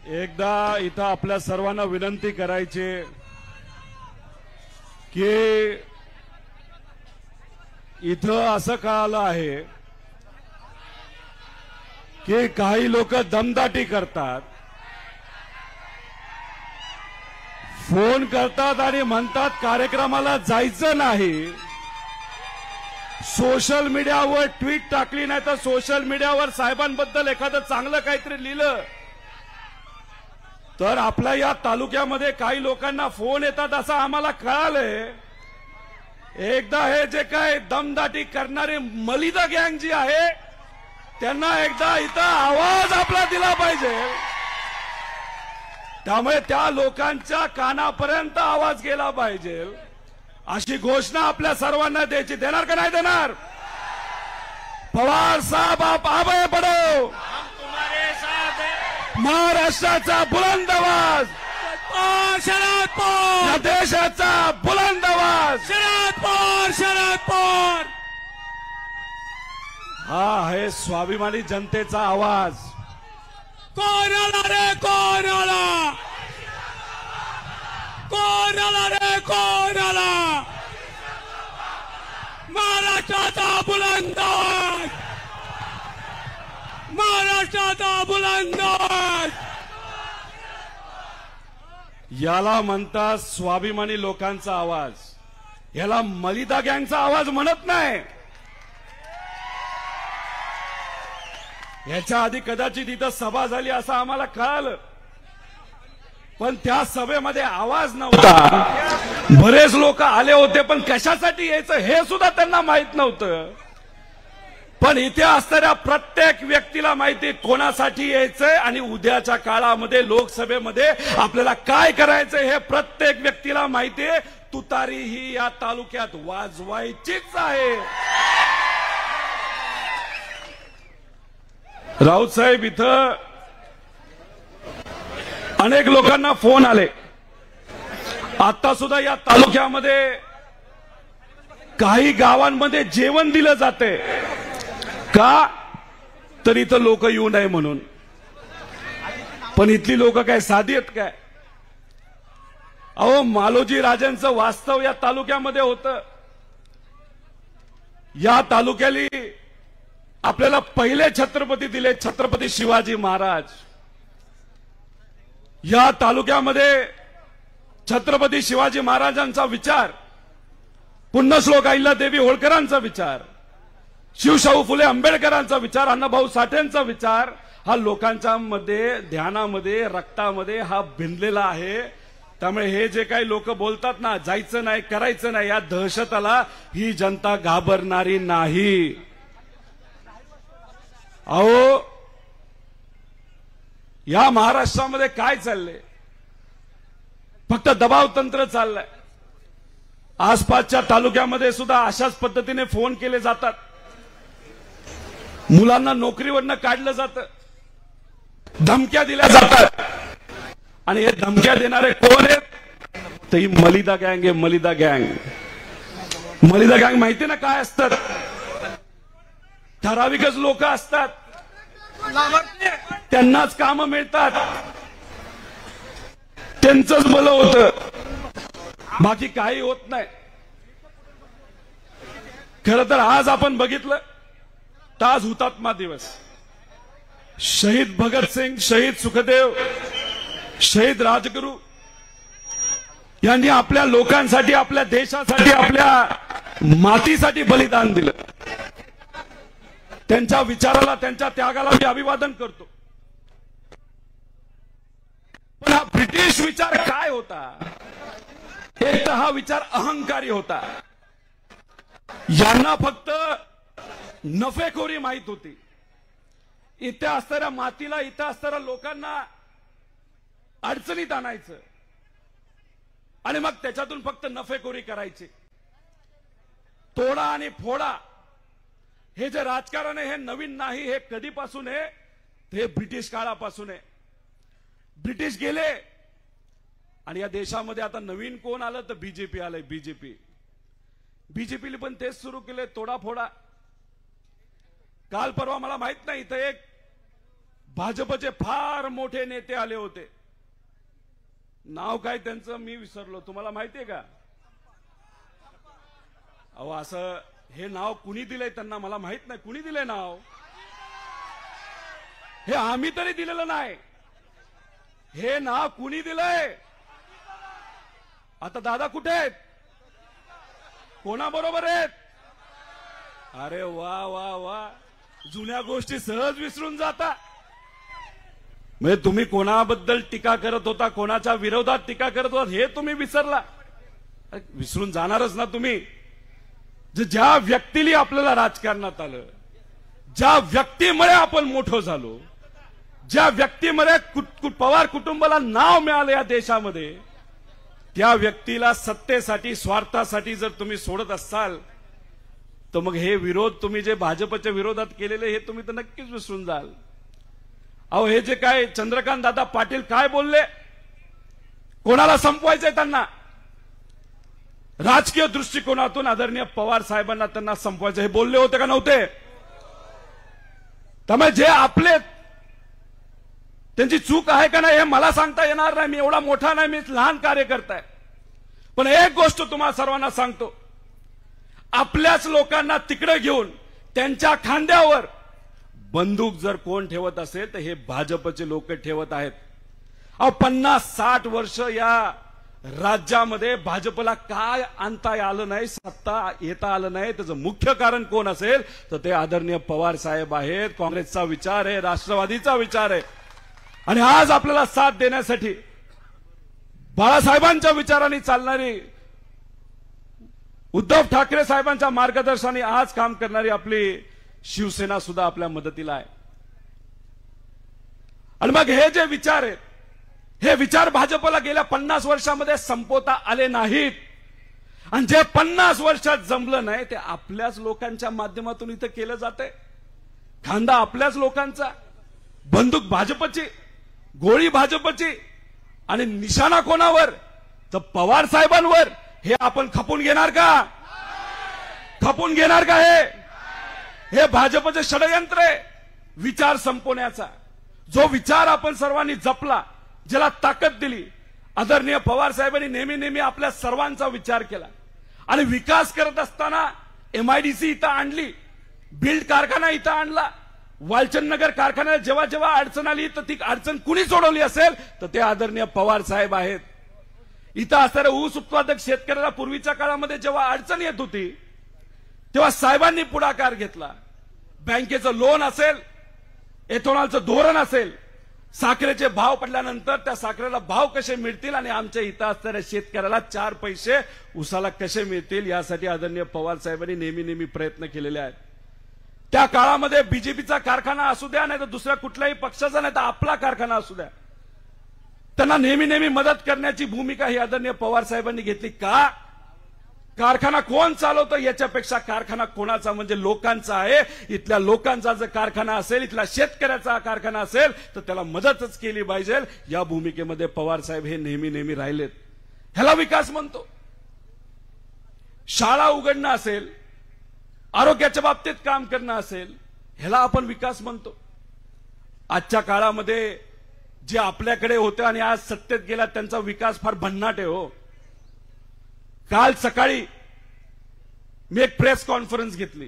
एकदा इथं आपल्या सर्वांना विनंती करायची की इथं असं कळालं आहे की काही लोक दमदाटी करतात, फोन करतात आणि म्हणतात कार्यक्रमाला जायचं नाही, सोशल मीडियावर ट्वीट टाकली नाही तर सोशल मीडियावर साहेबांबद्दल एखादं चांगलं काहीतरी लिहिलं तर आपल्या या तालुक्यामध्ये काही लोकांना फोन येतात असं आम्हाला कळालंय। एकदा हे जे काय दमदाटी करणारे मलिदा गँग जी आहे त्यांना एकदा इथं आवाज आपला दिला पाहिजे, त्यामुळे त्या लोकांच्या कानापर्यंत आवाज गेला पाहिजे अशी घोषणा आपल्या सर्वांना द्यायची। देणार का नाही देणार? पवार साहब आप आगे बढ़ो, हम तुम्हारे साथ हैं। महाराष्ट्राचा बुलंद आवाज, शरद पवार, या देशाचा बुलंद आवाज, शरद पवार, शरद पवार। हा आहे स्वाभिमानी जनतेचा आवाज। कोण आला रे, कोण आला, कोण आला रे, कोण आला? महाराष्ट्राचा बुलंद आवाज, महाराष्ट्राचा बुलंद आवाज। याला म्हणतात स्वाभिमानी लोकांचा आवाज, याला मलिदा गँगचा आवाज म्हणत नाही। याच्या आधी कदाचित इथं सभा झाली असं आम्हाला कळालं, पण त्या सभेमध्ये आवाज नव्हता। बरेच लोक आले होते पण कशासाठी यायचं हे सुद्धा त्यांना माहित नव्हतं। पण इथे असणाऱ्या प्रत्येक व्यक्तीला माहिती कोणासाठी यायचंय आणि उद्याच्या काळामध्ये लोकसभेमध्ये आपल्याला काय करायचंय हे प्रत्येक व्यक्तीला माहिती आहे। तुतारी ही या तालुक्यात वाजवायचीच आहे। राऊत साहेब, इथं अनेक लोकांना फोन आले, आता सुद्धा या तालुक्यामध्ये काही गावांमध्ये जेवण दिलं जाते का तर इथं लोक येऊ नये म्हणून, पण इथली लोक काय साधी आहेत काय? अहो, मालोजी राजांचं वास्तव या तालुक्यामध्ये होतं। या तालुक्याली आपल्याला पहिले छत्रपती दिले, छत्रपती शिवाजी महाराज। या तालुक्यामध्ये छत्रपती शिवाजी महाराजांचा विचार, पुण्यश्लोक अहिल्यादेवी होळकरांचा विचार, शिवशाहू फुले आंबेडकरांचा विचार, अण्णाभाऊ साठेंचा विचार हा लोकांच्या मध्ये, ध्यानामध्ये, रक्तामध्ये हा भिनलेला आहे। त्यामुळे हे जे काही लोक बोलतात ना, जायचं नाही, करायचं नाही, या दहशताला ही जनता घाबरणारी नाही। अहो, या महाराष्ट्रामध्ये काय चाललंय? फक्त दबाव तंत्र चाललंय। आसपासच्या तालुक्यामध्ये सुद्धा अशाच पद्धतीने फोन केले जातात, मुलांना नोकरीवरनं काढलं जातं, धमक्या दिल्या जातात। आणि हे धमक्या देणारे कोण आहेत? तर ही मलिदा गँग आहे, मलिदा गँग। मलिदा गँग माहिती ना काय असतात? ठराविकच लोक असतात, त्यांनाच काम मिळतात, त्यांचंच भलं होतं, बाकी काही होत नाही। खरं तर आज आपण बघितलं तर आज हुतात्मा दिवस, शहीद भगतसिंग, शहीद सुखदेव, शहीद राजगुरू यांनी आपल्या लोकांसाठी, आपल्या देशासाठी, आपल्या मातीसाठी बलिदान दिलं। त्यांच्या विचाराला, त्यांच्या त्यागाला मी अभिवादन करतो। पण हा ब्रिटिश विचार काय होता? एक तर हा विचार अहंकारी होता, यांना फक्त नफेखोरी माहित होती। इथे असणाऱ्या मातीला, इथे असणाऱ्या लोकांना अडचणीत आणायचं आणि मग त्याच्यातून फक्त नफेखोरी करायची। तोडा आणि फोडा हे जे राजकारण आहे हे नवीन नाही, हे कधीपासून आहे? हे ब्रिटिश काळापासून आहे। ब्रिटिश गेले आणि या देशामध्ये आता नवीन कोण आलं तर बीजेपी आलंय। बीजेपीने पण तेच सुरू केले, तोडाफोडा। काल परवा मला माहित नाही, इथं एक भाजपचे फार मोठे नेते आले होते. नाव काय त्यांचं मी विसरलो, तुम्हाला माहितीये का? अहो असं हे नाव कुणी दिलंय त्यांना मला माहित नाही. कुणी दिलंय नाव? हे आम्ही तरी दिलेलं नाही. हे नाव कुणी दिलंय? आता दादा कुठे आहेत? कोणाबरोबर आहेत? अरे वा वा वा, जुन्या गोष्टी सहज विसरून जाता. म्हणजे तुम्ही कोणाबद्दल टीका करत होता, कोणाच्या विरोधात टीका करत होता, हे तुम्ही विसरला. विसरून जाणारच ना तुम्ही. ज्या व्यक्तीला आपल्याला राजकारणात आलं, ज्या व्यक्तीमुळे आपण मोठं झालो, ज्या व्यक्तीमुळे पवार कुटुंबाला नाव मिळालं या देशामध्ये, त्या व्यक्तीला सत्तेसाठी स्वार्थासाठी जर तुम्ही सोडत असाल तर मग हे विरोध तुम्ही जे भाजपच्या विरोधात केलेले हे तुम्ही तर नक्कीच विसरून जाल. अहो हे जे काय चंद्रकांत दादा पाटील काय बोलले, कोणाला संपवायचंय त्यांना? राजकीय दृष्टिकोनातून आदरणीय पवार साहेबांना त्यांना संपवायचं हे बोलले होते का नव्हते? त्यामुळे जे आपले त्यांची चूक आहे का नाही हे मला सांगता येणार नाही. मी एवढा मोठा नाही, मी लहान कार्यकर्ता आहे. पण एक गोष्ट तुम्हाला सर्वांना सांगतो, आपल्याच लोकांना तिकडे घेऊन त्यांच्या खांद्यावर बंदूक जर कोण ठेवत असेल तर हे भाजपचे लोक ठेवत आहेत. अहो 50-60 वर्ष या राज्यामध्ये भाजपला काय आणता आलं नाही, सत्ता येता आलं नाही. त्याचं मुख्य कारण कोण असेल तर ते आदरणीय पवार साहेब आहेत. काँग्रेसचा विचार आहे, राष्ट्रवादीचा विचार आहे. आणि आज आपल्याला साथ देण्यासाठी बाळासाहेबांच्या विचारांनी चालणारी, उद्धव ठाकरे साहेबांच्या मार्गदर्शनाने आज काम करणारी आपली शिवसेना सुद्धा आपल्या मदतीला आहे. आणि मग हे जे विचार आहेत, हे विचार भाजपला गेल्या 50 वर्षामध्ये संपवता आले नाहीत. आणि जे 50 वर्षात जमलं नाही ते आपल्याच लोकांच्या माध्यमातून इथं केलं जातंय. खांदा आपल्याच लोकांचा, बंदूक भाजपची, गोळी भाजपची, आणि निशाणा कोणावर तर पवार साहेबांवर. हे आपण खपून घेणार का? खपून घेणार का? हे भाजपचे षडयंत्र आहे विचार संपवण्याचा. जो विचार आपण सर्वांनी जपला, ज्याला ताकद दिली, आदरणीय पवार साहेबांनी नेहमी नेहमी आपल्या सर्वांचा विचार केला. आणि विकास करत असताना MIDC इथं आणली, बिल्ड कारखाना इथं आणला, वालचंदनगर कारखान्याला जेव्हा जेव्हा अडचण आली तर ती अडचण कुणी सोडवली असेल तर ते आदरणीय पवार साहेब आहेत. इथं असणाऱ्या ऊस उत्पादक शेतकऱ्याला पूर्वीच्या काळामध्ये जेव्हा अडचण येत होती तेव्हा साहेबांनी पुढाकार घेतला. बँकेचं लोन असेल, एथेनॉलचं धोरण असेल, साखरेचे भाव पडल्यानंतर त्या साखरेला भाव कसे मिळतील आणि आमच्या इथं असणाऱ्या शेतकऱ्याला 4 पैसे उसाला कसे मिळतील यासाठी आदरणीय पवार साहेबांनी नेहमी नेहमी प्रयत्न केलेले आहेत. त्या काळामध्ये बीजेपीचा कारखाना असू द्या, नाही तर दुसऱ्या कुठल्याही पक्षाचा, नाही तर आपला कारखाना असू द्या, त्यांना नेहमी नेहमी मदत करण्याची भूमिका ही आदरणीय पवार साहेबांनी घेतली. का? कारखाना कोण चालवतं याच्यापेक्षा कारखाना कोणाचा म्हणजे लोकांचा आहे. इथल्या लोकांचा जर कारखाना असेल, इथल्या शेतकऱ्याचा कारखाना असेल तर त्याला मदतच केली पाहिजे. या भूमिकेमध्ये पवार साहेब हे नेहमी नेहमी राहिलेत. ह्याला विकास म्हणतो. शाळा उघडणं असेल, आरोग्याच्या बाबतीत काम करणं असेल, ह्याला आपण विकास म्हणतो. आजच्या काळामध्ये जे आपल्याकडे होते आणि आज सत्तेत गेला त्यांचा विकास फार भन्नाट आहे हो. काल सकाळी मी एक प्रेस कॉन्फरन्स घेतली.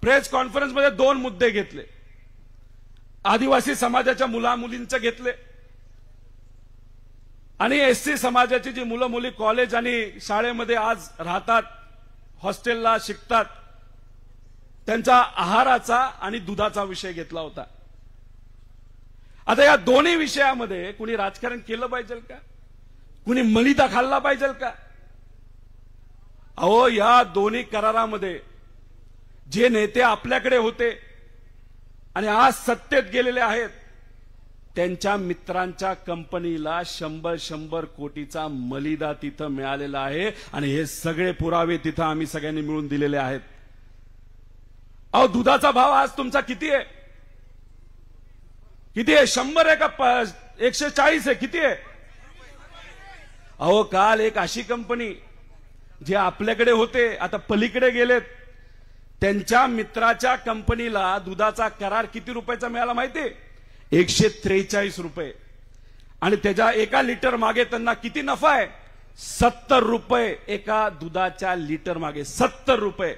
प्रेस कॉन्फरन्समध्ये 2 मुद्दे घेतले. आदिवासी समाजाच्या मुलामुलींचे घेतले आणि SC समाजाची जी मुलं मुली कॉलेज आणि शाळेमध्ये आज राहतात, हॉस्टेलला शिकतात, त्यांचा आहाराचा आणि दुधाचा विषय घेतला होता. आता या दोन्ही विषयामध्ये कुणी राजकारण केलं पाहिजे का? कुणी मलिदा खाल्ला पाहिजे का? अहो या दोन्ही करारामध्ये जे नेते आपल्याकडे होते आणि आज सत्तेत गेलेले आहेत त्यांच्या मित्रांच्या कंपनीला 100 कोटीचा मलिदा तिथं मिळालेला आहे. आणि हे सगळे पुरावे तिथं आम्ही सगळ्यांनी मिळून दिलेले आहेत. अहो दुधाचा भाव आज तुमचा किती आहे? किती आहे? 100 आहे का 140 आहे? किती आहे? अहो काल एक अशी कंपनी जे आपल्याकडे होते आता पलीकडे गेलेत, त्यांच्या मित्राच्या कंपनीला दुधाचा करार किती रुपयाचा मिळाला माहितीये? 143 रुपये. आणि त्याच्या एका लिटर मागे त्यांना किती नफा आहे? 70 रुपये एका दुधाच्या लिटर मागे. 70 रुपये.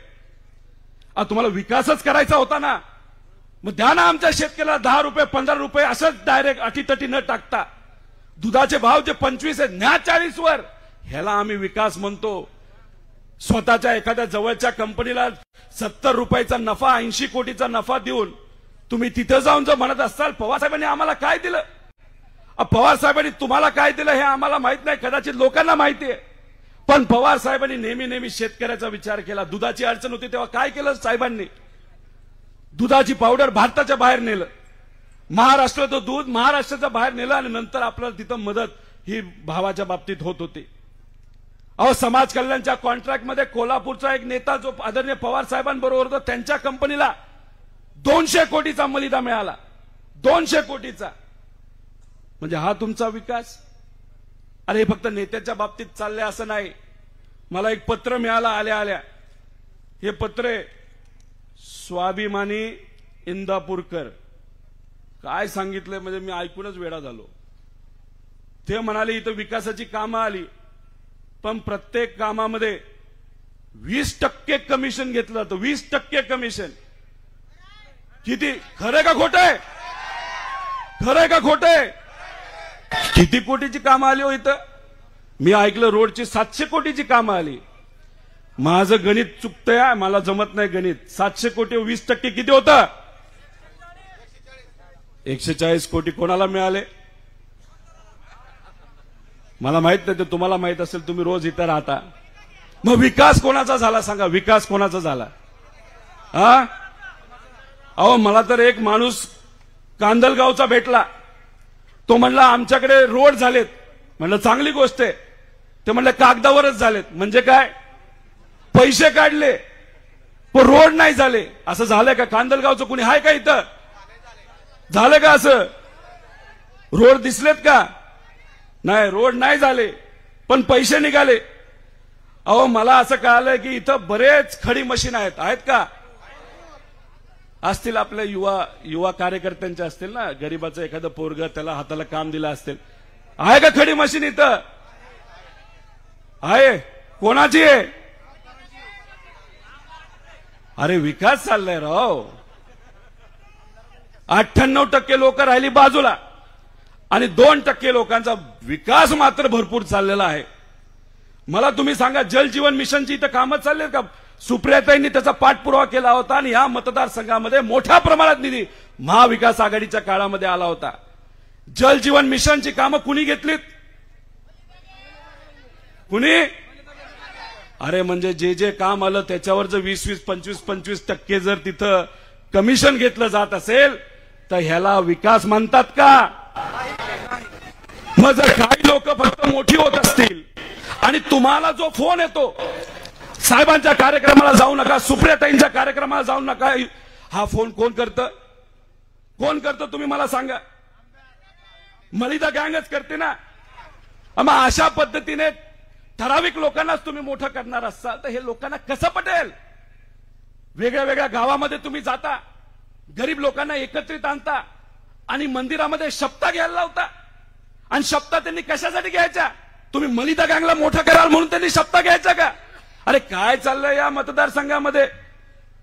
तुम्हाला विकासच करायचा होता ना, मग द्या ना आमच्या शेतकऱ्याला 10 रुपये 15 रुपये असंच डायरेक्ट अटीतटी न टाकता. दुधाचे भाव जे 25 आहेत न्या 40 वर. ह्याला आम्ही विकास म्हणतो. स्वतःच्या एखाद्या जवळच्या कंपनीला 70 रुपयाचा नफा, 80 कोटीचा नफा देऊन तुम्ही तिथे जाऊन जर म्हणत असाल पवार साहेबांनी आम्हाला काय दिलं, पवार साहेबांनी तुम्हाला काय दिलं हे आम्हाला माहित नाही, कदाचित लोकांना माहिती आहे. पण पवार साहेबांनी नेहमी शेतकऱ्याचा विचार केला. दुधाची अडचण होती तेव्हा काय केलं साहेबांनी? दुधाची पावडर भारताच्या बाहेर नेलं. महाराष्ट्राचं दूध महाराष्ट्राच्या बाहेर नेलं आणि नंतर आपल्याला तिथं मदत ही भावाच्या बाबतीत होत होती. समाज कल्याणच्या कॉन्ट्रॅक्ट मध्ये कोल्हापूरचा एक नेता जो आदरणीय पवार साहेबांबरोबर होता, त्यांच्या कंपनीला 200 कोटीचा मलिदा मिळाला. 200 कोटीचा. म्हणजे हा तुमचा विकास? अरे हे फक्त नेत्याच्या बाबतीत चाललंय असं नाही. मला एक पत्र मिळालं आल्या. हे पत्र आहे स्वाभिमानी इंदापूरकर. काय सांगितलंय म्हणजे मी ऐकूनच वेडा झालो. ते म्हणाले इथं विकासाची कामं आली, पण प्रत्येक कामामध्ये 20% कमिशन घेतलं जातं. 20% कमिशन. किती खरंय का खोटंय? खरंय का खोटंय? किती कोटीची कामं आली हो इथं? मी ऐकलं रोडची 700 कोटीची कामं आली. माझं गणित चुकतंय, मला जमत नाही गणित. 700 कोटी 20% किती होतं? 140 कोटी कोणाला मिळाले? मला माहित नाही, ते तुम्हाला माहित असेल, तुम्ही रोज इथं राहता. मग विकास कोणाचा झाला सांगा? विकास कोणाचा झाला? मला तर एक माणूस कांदलगावचा भेटला. तो म्हणला आमच्याकडे रोड झालेत. म्हणलं चांगली गोष्ट आहे. ते म्हणलं कागदावरच झालेत. म्हणजे काय? पैसे काढले पण रोड नाही झाले. असं झालंय का? कांदलगावचं कुणी आहे का इथं? झालं का असं? रोड दिसलेत का? नाही, रोड नाही झाले पण पैसे निघाले. मला असं कळालं की इथं बरेच खडी मशीन आहेत का? असतील आपल्या युवा कार्यकर्त्यांचे असतील ना. गरीबाचं एखादं पोरग त्याला हाताला काम दिलं असेल. आहे का खडी मशीन इथं? आहे. कोणाची आहे? अरे विकास चाललाय राव. 98% लोक राहिली बाजूला आणि 2% लोकांचा विकास मात्र भरपूर चाललेला आहे. मला तुम्ही सांगा, जल जीवन मिशनची इथं कामं चाललेत का? सुप्रियाताईंनी त्याचा पाठपुरावा केला होता आणि या मतदारसंघामध्ये मोठ्या प्रमाणात निधी महाविकास आघाडीच्या काळामध्ये आला होता. जल जीवन मिशनची कामं कुणी घेतलीत? कुणी? अरे म्हणजे जे काम आलं त्याच्यावर जर 20-20, 25-25% जर तिथं कमिशन घेतलं जात असेल तर ह्याला विकास म्हणतात का? मग जर काही लोक फक्त मोठी होत असतील आणि तुम्हाला जो फोन येतो साहेबांच्या कार्यक्रमाला जाऊ नका, सुप्रियाताईंच्या कार्यक्रमाला जाऊ नका, हा फोन कोण करतं? कोण करतं तुम्ही मला सांगा? मलिदा गँगच करते ना. मग अशा पद्धतीने ठराविक लोकांनाच तुम्ही मोठं करणार असाल तर हे लोकांना कसं पटेल? वेगळ्या वेगळ्या गावामध्ये तुम्ही जाता, गरीब लोकांना एकत्रित आणता आणि मंदिरामध्ये शपथा घ्यायला लावता. आणि शपथा त्यांनी कशासाठी घ्यायच्या? तुम्ही मलिदा गँगला मोठं कराल म्हणून त्यांनी शपथा घ्यायच्या का? अरे काय चाललंय या मतदारसंघामध्ये?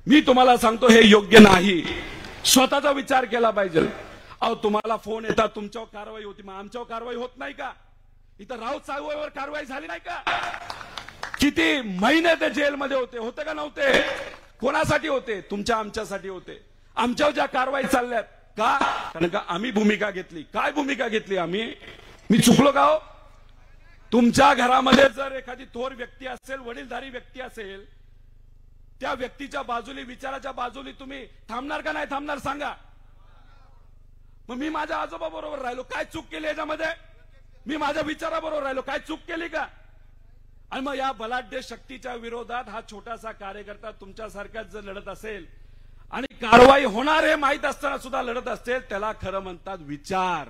मी तुम्हाला सांगतो हे योग्य नाही. स्वतःचा विचार केला पाहिजे. तुम्हाला फोन येतात, तुमच्यावर कारवाई होती, मग आमच्यावर कारवाई होत नाही का? इथं राऊत साहेबांवर कारवाई झाली नाही का? किती महिने ते जेलमध्ये होते का नव्हते? कोणासाठी होते? तुमच्या आमच्यासाठी होते. आमच्यावर ज्या कारवाई चालल्यात का? कारण का आम्ही भूमिका घेतली. काय भूमिका घेतली आम्ही? मी चुकलो का हो? तुमच्या घरामध्ये जर एखादी थोर व्यक्ती असेल, वडीलधारी व्यक्ती असेल, त्या व्यक्तीच्या बाजूने, विचाराच्या बाजूने तुम्ही थांबणार का नाही थांबणार सांगा? मग मी माझ्या आजोबा बरोबर राहिलो, काय चूक केली याच्यामध्ये? मी माझ्या विचाराबरोबर राहिलो, काय चूक केली का? आणि मग या बलाढ्य शक्तीच्या विरोधात हा छोटासा कार्यकर्ता तुमच्यासारखाच जर लढत असेल आणि कारवाई होणार हे माहित असताना सुद्धा लढत असेल, त्याला खरं म्हणतात विचार.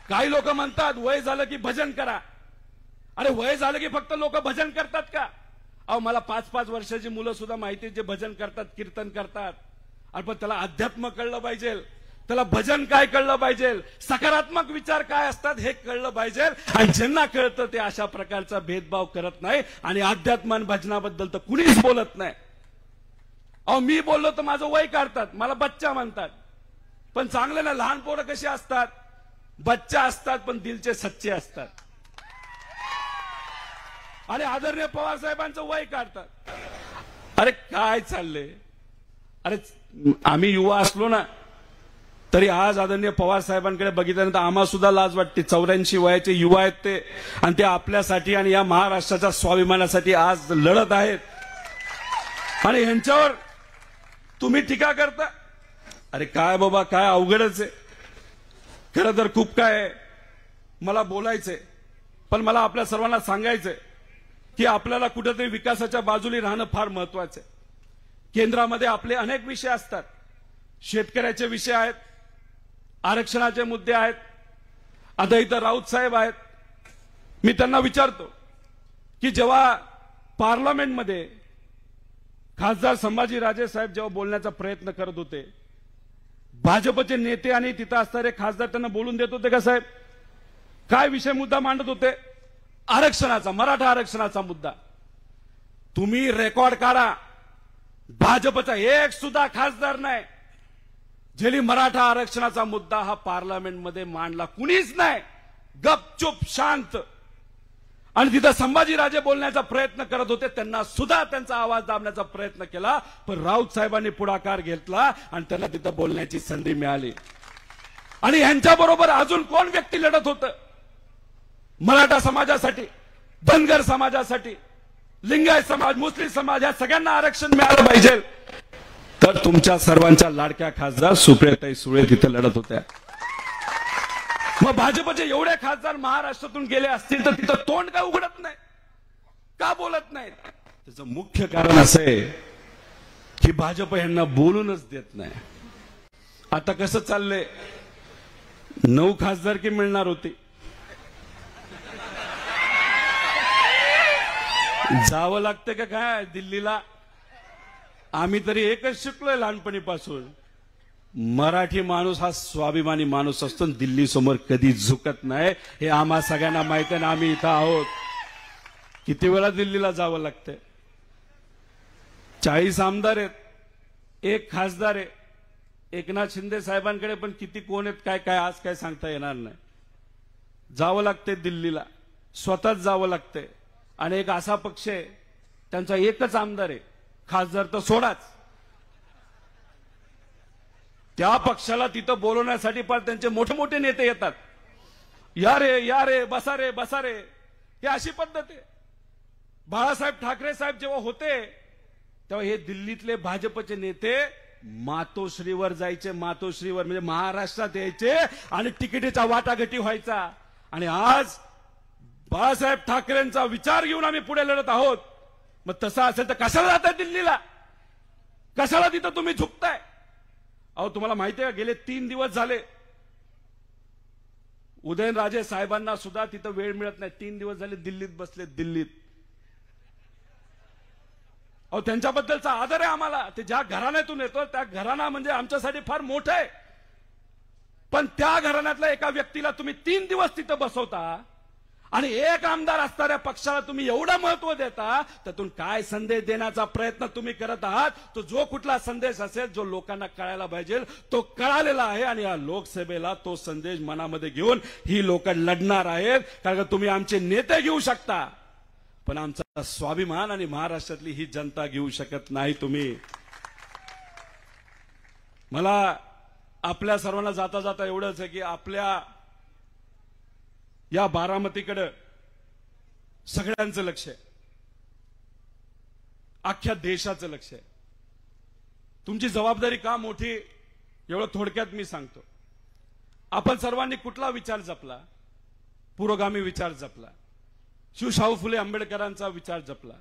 काही लोक म्हणतात वय झालं की भजन करा. अरे वय झालं की फक्त लोक भजन करतात का? अहो मला 5-5 वर्षाची मुलं सुद्धा माहिती जे भजन करतात, कीर्तन करतात. अरे पण त्याला अध्यात्म कळलं पाहिजे, त्याला भजन काय कळलं पाहिजे, सकारात्मक विचार काय असतात हे कळलं पाहिजे. आणि ज्यांना कळतं ते अशा प्रकारचा भेदभाव करत नाही आणि अध्यात्म आणि भजनाबद्दल तर कुणीच बोलत नाही. अहो मी बोललो तर माझं वय काढतात, मला बच्चा म्हणतात. पण चांगलं ना, लहान पोरं कशी असतात, बच्चा असतात पण दिलचे सच्चे असतात. आणि आदरणीय पवार साहेबांचं वय काढतात. अरे काय चाललंय. अरे आम्ही युवा असलो ना तरी आज आदरणीय पवार साहेबांकडे बघितल्यानंतर आम्हाला सुद्धा लाज वाटते. 84 वयाचे युवा आहेत ते, आणि ते आपल्यासाठी आणि या महाराष्ट्राच्या स्वाभिमानासाठी आज लढत आहेत. आणि ह्यांच्यावर तुम्ही टीका करता. अरे काय बाबा, काय अवघडच आहे. खरं तर खूप काय मला बोलायचंय, पण मला आपल्या सर्वांना सांगायचंय की आपल्याला कुठेतरी विकासाच्या बाजूला राहणं फार महत्वाचं आहे. केंद्रामध्ये आपले अनेक विषय असतात. शेतकऱ्याचे विषय आहेत, आरक्षणाचे मुद्दे आहेत. आता इथं राऊत साहेब आहेत. मी त्यांना विचारतो की जेव्हा पार्लमेंटमध्ये खासदार संभाजीराजे साहेब जेव्हा बोलण्याचा प्रयत्न करत होते, भाजपचे नेते आणि तिथं असणारे खासदार त्यांना बोलून देत होते का साहेब? काय विषय मुद्दा मांडत होते? आरक्षणाचा, मराठा आरक्षणाचा मुद्दा. तुम्ही रेकॉर्ड काढा, भाजपचा एक सुद्धा खासदार नाही ज्यांनी मराठा आरक्षणाचा मुद्दा हा पार्लमेंटमध्ये मांडला. कुणीच नाही. गपचूप शांत. आणि तिथं संभाजीराजे बोलण्याचा प्रयत्न करत होते, त्यांना सुद्धा त्यांचा आवाज दाबण्याचा प्रयत्न केला, पण राऊत साहेबांनी पुढाकार घेतला आणि त्यांना तिथं बोलण्याची संधी मिळाली. आणि यांच्याबरोबर अजून कोण व्यक्ती लढत होतं? मराठा समाजासाठी, धनगर समाजासाठी, लिंगायत समाज, मुस्लिम समाज या सगळ्यांना आरक्षण मिळालं पाहिजे. तर तुमच्या सर्वांच्या लाडक्या खासदार सुप्रियाताई सुळे तिथे लढत होत्या. मग भाजपचे एवढे खासदार महाराष्ट्रातून गेले असतील तर तिथं तोंड का उघडत नाही, का बोलत नाही? त्याचं मुख्य कारण असं आहे की भाजप यांना बोलूनच देत नाही. आता कसं चाललंय, 9 खासदारकी मिळणार होती, जावं लागतं का काय दिल्लीला? आम्ही तरी एकच शिकलोय लहानपणीपासून, मराठी माणूस हा स्वाभिमानी माणूस असतो, दिल्ली समोर कधी झुकत नाही. हे आम्हा सगळ्यांना माहिती आहे ना, आम्ही इथं आहोत. किती वेळा दिल्लीला जावं लागतंय. 40 आमदार आहेत, 1 खासदार आहे. एकनाथ शिंदे साहेबांकडे पण किती कोण आहेत काय काय आज काय सांगता येणार नाही. जावं लागतंय दिल्लीला, स्वतःच जावं लागतंय. आणि एक असा पक्ष आहे त्यांचा एकच आमदार आहे, खासदार तर सोडाच. त्या पक्षाला तिथं बोलवण्यासाठी पण त्यांचे मोठे मोठे नेते येतात. या रे बसा रे बसा रे, ही अशी पद्धत आहे. बाळासाहेब ठाकरे साहेब जेव्हा होते तेव्हा हे दिल्लीतले भाजपचे नेते मातोश्रीवर जायचे. मातोश्रीवर म्हणजे महाराष्ट्रात यायचे आणि तिकिटीचा वाटाघाटी व्हायचा. आणि आज बाळासाहेब ठाकरेंचा विचार घेऊन आम्ही पुढे लढत आहोत. मग तसं असेल तर कशाला जाताय दिल्लीला? कशाला तिथं तुम्ही झुकताय? अहो तुम्हाला माहिती आहे का, गेले 3 दिवस झाले उदयनराजे साहेबांना सुद्धा तिथं वेळ मिळत नाही. 3 दिवस झाले दिल्लीत बसले, दिल्लीत. अहो त्यांच्याबद्दलचा आदर आहे आम्हाला. ते ज्या घराण्यातून येतो त्या घराणा म्हणजे आमच्यासाठी फार मोठं आहे. पण त्या घराण्यातल्या एका व्यक्तीला तुम्ही 3 दिवस तिथं बसवता आणि एक आमदार असणाऱ्या पक्षाला तुम्ही एवढं महत्व देता. त्यातून काय संदेश देण्याचा प्रयत्न तुम्ही करत आहात? तो जो कुठला संदेश असेल जो लोकांना कळायला पाहिजे तो कळालेला आहे. आणि या लोकसभेला तो संदेश मनामध्ये घेऊन ही लोक लढणार आहेत. कारण तुम्ही आमचे नेते घेऊ शकता पण आमचा स्वाभिमान आणि महाराष्ट्रातली ही जनता घेऊ शकत नाही तुम्ही. मला आपल्या सर्वांना जाता जाता एवढंच आहे की आपल्या या बारामतीकडे सगळ्यांचं लक्ष आहे, अख्ख्या देशाचं लक्ष आहे. तुमची जबाबदारी का मोठी एवढं थोडक्यात मी सांगतो. आपण सर्वांनी कुठला विचार जपला? पुरोगामी विचार जपला, शिवशाहू फुले आंबेडकरांचा विचार जपला,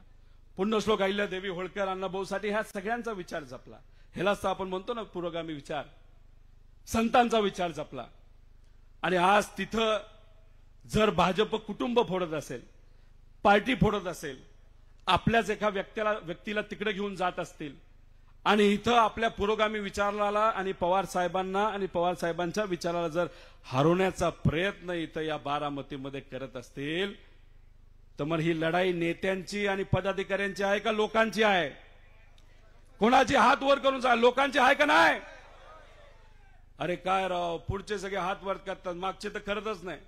पुण्यश्लोक अहिल्यादेवी होळकर अण्णाभाऊ साठे ह्या सगळ्यांचा विचार जपला. ह्यालाच तर आपण म्हणतो ना पुरोगामी विचार. संतांचा विचार जपला. आणि आज तिथं जर भाजप कुटुंब फोडत असेल, पार्टी फोडत असेल, आपल्याच एका व्यक्तीला तिकडे घेऊन जात असतील आणि इथं आपल्या पुरोगामी विचाराला आणि पवार साहेबांना आणि पवार साहेबांच्या विचाराला जर हरवण्याचा प्रयत्न इथं या बारामतीमध्ये करत असतील तर मग ही लढाई नेत्यांची आणि पदाधिकाऱ्यांची आहे का लोकांची आहे? कोणाची हात वर करून सांगा, लोकांची आहे का नाही? अरे काय राव, पुढचे सगळे हात वर करतात, मागचे तर करतच नाही.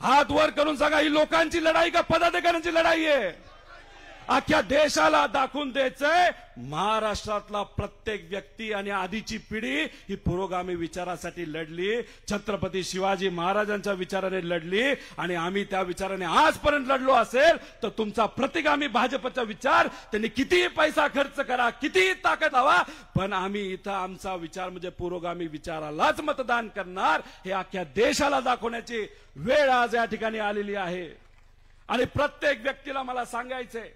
हात वर करून सांगा, ही लोकांची लढाई का पदाधिकाऱ्यांची लढाई आहे? अख्ख्या देशाला दाखवून द्यायचंय महाराष्ट्रातला प्रत्येक व्यक्ती आणि आधीची पिढी ही पुरोगामी विचारासाठी लढली, छत्रपती शिवाजी महाराजांच्या विचाराने लढली आणि आम्ही त्या विचाराने आजपर्यंत लढलो असेल तर तुमचा प्रतिगामी भाजपचा विचार त्यांनी कितीही पैसा खर्च करा, कितीही ताकद हवा, पण आम्ही इथं आमचा विचार म्हणजे पुरोगामी विचारालाच मतदान करणार हे अख्ख्या देशाला दाखवण्याची वेळ आज या ठिकाणी आलेली आहे. आणि प्रत्येक व्यक्तीला मला सांगायचंय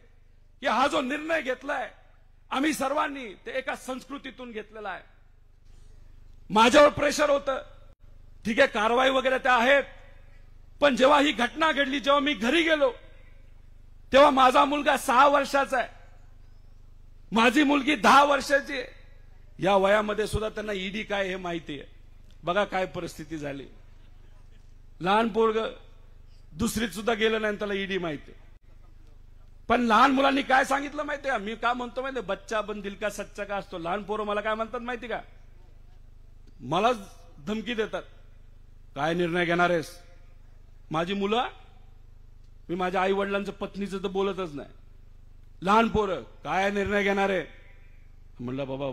की हा जो निर्णय घेतलाय आम्ही सर्वांनी ते एका संस्कृतीतून घेतलेला आहे. माझ्यावर प्रेशर होतं, ठीक आहे, कारवाई वगैरे त्या आहेत, पण जेव्हा ही घटना घडली, जेव्हा मी घरी गेलो तेव्हा माझा मुलगा 6 वर्षाचा आहे, माझी मुलगी 10 वर्षाची आहे. या वयामध्ये सुद्धा त्यांना ईडी काय हे माहिती आहे. बघा काय परिस्थिती झाली. लहान पोरग दुसरीत सुद्धा गेलं नाही त्याला ईडी माहिती. पण लहान मुलांनी काय सांगितलं माहितीये का? मी का म्हणतो माहितीये, बच्चा बन दिल का सच्चा का असतो. लहान पोरं मला काय म्हणतात माहिती का? मला धमकी देतात, काय निर्णय घेणार आहेस? माझी मुलं, मी माझ्या आई वडिलांचं पत्नीचं तर बोलतच नाही. लहान पोरं काय निर्णय घेणार आहे? म्हणलं बाबा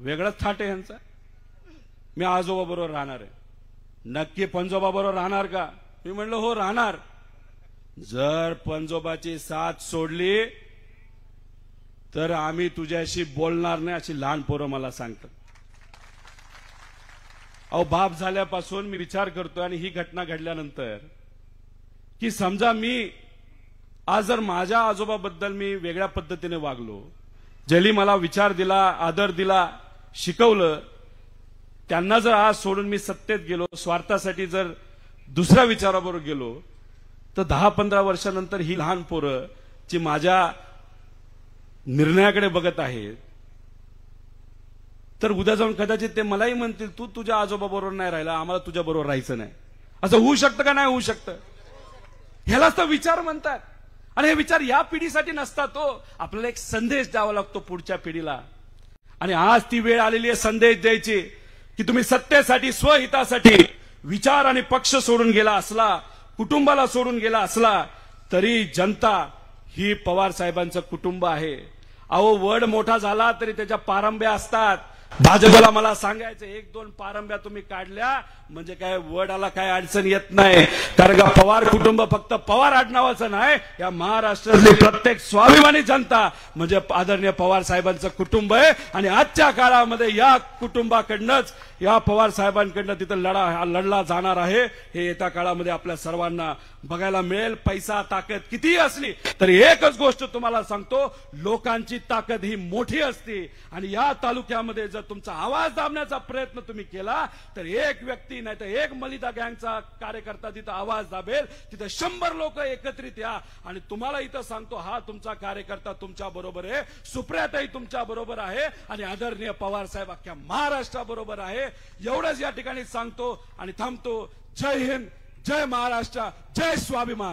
वेगळाच थाट आहे यांचा. मी आजोबा बरोबर राहणार आहे. नक्की पंजोबा बरोबर राहणार का? मी म्हणलं हो राहणार. जर पंजोबाची साथ सोडली तर आम्ही तुझ्याशी बोलणार नाही, अशी लहान पोरं मला सांगतात. अहो बाप झाल्यापासून मी विचार करतो आणि ही घटना घडल्यानंतर की समजा मी आज जर माझ्या आजोबाबद्दल मी वेगळ्या पद्धतीने वागलो, ज्यांनी मला विचार दिला, आदर दिला, शिकवलं, त्यांना जर आज सोडून मी सत्तेत गेलो, स्वार्थासाठी जर दुसऱ्या विचाराबरोबर गेलो, तर 10-15 वर्षानंतर ही लहान पोरं जी माझ्या निर्णयाकडे बघत आहेत तर उद्या जाऊन कदाचित ते मलाही म्हणतील तू तुझ्या आजोबा बरोबर नाही राहिला, आम्हाला तुझ्या बरोबर राहायचं नाही. असं होऊ शकतं का? नाही होऊ शकतं. ह्यालाच तर विचार म्हणतात. आणि हे विचार या पिढीसाठी नसतात. तो आपल्याला एक संदेश द्यावा लागतो पुढच्या पिढीला. आणि आज ती वेळ आलेली आहे संदेश द्यायची की तुम्ही सत्तेसाठी, स्वहितासाठी विचार आणि पक्ष सोडून गेला असला, कुटुंबाला सोडून गेला असला, तरी जनता ही पवार साहेबांचं कुटुंब आहे. अहो वड मोठा झाला तरी त्याच्या पारंब्या असतात. भाजपला मला सांगायचं, 1-2 पारंब्या तुम्ही काढल्या म्हणजे काय वडाला काय अडचण येत नाही. कारण का पवार कुटुंब फक्त पवार आडनावाचं नाही, या महाराष्ट्रातली प्रत्येक स्वाभिमानी जनता म्हणजे आदरणीय पवार साहेबांचं कुटुंब आहे. आणि आजच्या काळामध्ये या कुटुंबाकडनंच, या पवार साहेबांकडनं तिथं लढला जाणार आहे. हे येत्या काळामध्ये आपल्या सर्वांना बघायला मिळेल. पैसा ताकद कितीही असली तरी एकच गोष्ट तुम्हाला सांगतो, लोकांची ताकद ही मोठी असते. आणि या तालुक्यामध्ये जर तुमचा आवाज दाबण्याचा प्रयत्न तुम्ही केला तर एक व्यक्ती नाही तर एक मलिदा गँगचा कार्यकर्ता तिथं आवाज दाबेल, तिथं 100 लोक एकत्रित या. आणि तुम्हाला इथं सांगतो, हा तुमचा कार्यकर्ता तुमच्या बरोबर आहे, सुप्रियाताई तुमच्या बरोबर आहे आणि आदरणीय पवार साहेब अख्ख्या महाराष्ट्राबरोबर आहे. एवढंच या ठिकाणी सांगतो आणि थांबतो. जय हिंद, जय महाराष्ट्र, जय स्वाभिमान.